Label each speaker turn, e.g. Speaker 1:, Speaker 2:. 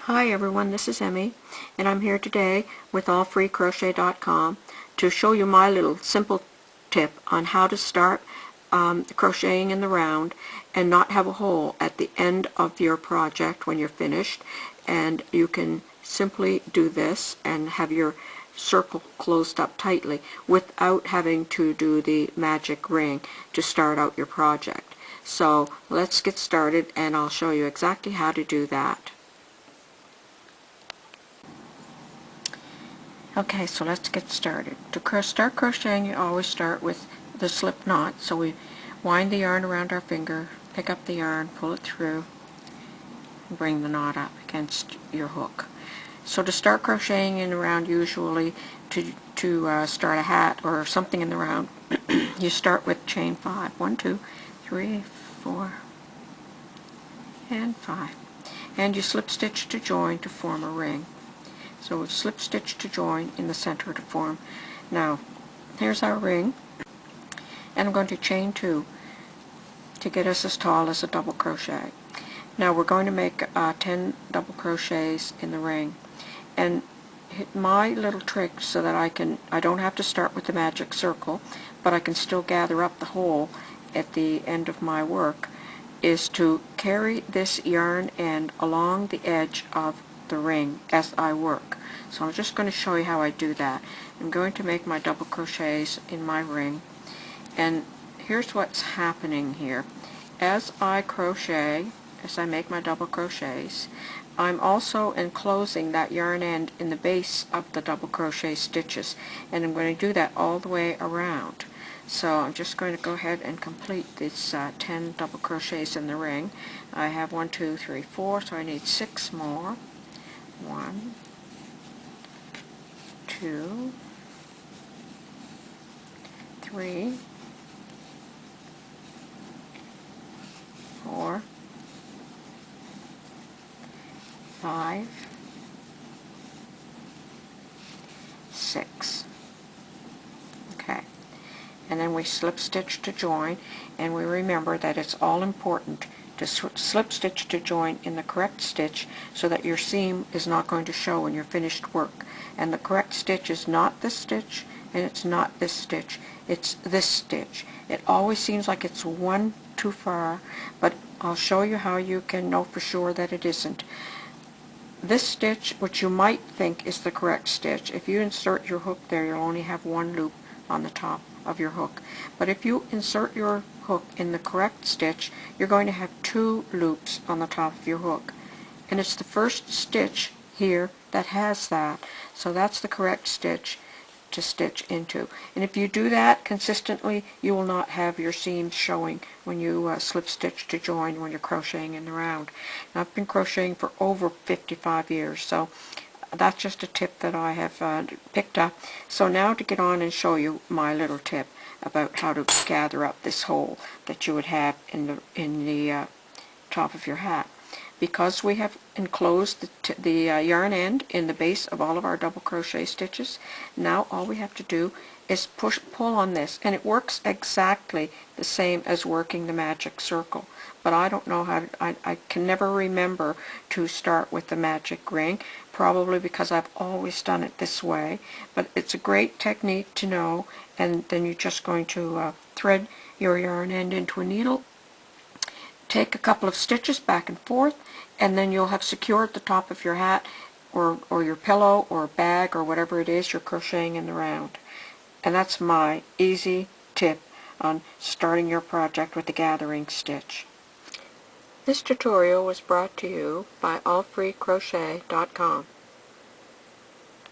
Speaker 1: Hi everyone, this is Emmy, and I'm here today with allfreecrochet.com to show you my little simple tip on how to start crocheting in the round and not have a hole at the end of your project when you're finished. And you can simply do this and have your circle closed up tightly without having to do the magic ring to start out your project. So let's get started and I'll show you exactly how to do that. Okay, so let's get started. To start crocheting, you always start with the slip knot. So we wind the yarn around our finger, pick up the yarn, pull it through, and bring the knot up against your hook. So to start crocheting in the round, usually to start a hat or something in the round, you start with chain 5. 1, 2, 3, 4, and 5. And you slip stitch to join to form a ring. So we slip stitch to join in the center to form. Now, here's our ring, and I'm going to chain 2 to get us as tall as a double crochet. Now we're going to make 10 double crochets in the ring, and my little trick so that I don't have to start with the magic circle, but I can still gather up the hole at the end of my work, is to carry this yarn end along the edge of the ring as I work. So I'm just going to show you how I do that. I'm going to make my double crochets in my ring, and here's what's happening here. As I crochet, as I make my double crochets, I'm also enclosing that yarn end in the base of the double crochet stitches, and I'm going to do that all the way around. So I'm just going to go ahead and complete these 10 double crochets in the ring. I have 1, 2, 3, 4, so I need 6 more. 1, 2, 3, 4, 5, 6. Okay. And then we slip stitch to join, and we remember that it's all important to slip stitch to join in the correct stitch so that your seam is not going to show in your finished work. And the correct stitch is not this stitch, and it's not this stitch, it's this stitch. It always seems like it's one too far, but I'll show you how you can know for sure that it isn't. This stitch, which you might think is the correct stitch, if you insert your hook there, you'll only have one loop on the top of your hook. But if you insert your hook in the correct stitch, you're going to have 2 loops on the top of your hook. And it's the first stitch here that has that. So that's the correct stitch to stitch into. And if you do that consistently, you will not have your seams showing when you slip stitch to join when you're crocheting in the round. Now, I've been crocheting for over 55 years, so that's just a tip that I have picked up. So now to get on and show you my little tip about how to gather up this hole that you would have in the top of your hat. Because we have enclosed the yarn end in the base of all of our double crochet stitches, now all we have to do is pull on this, and it works exactly the same as working the magic circle. But I don't know how to, I can never remember to start with the magic ring, probably because I've always done it this way. But it's a great technique to know, and then you're just going to thread your yarn end into a needle, take a couple of stitches back and forth, and then you'll have secured the top of your hat or your pillow or bag or whatever it is you're crocheting in the round. And that's my easy tip on starting your project with the gathering stitch. This tutorial was brought to you by allfreecrochet.com.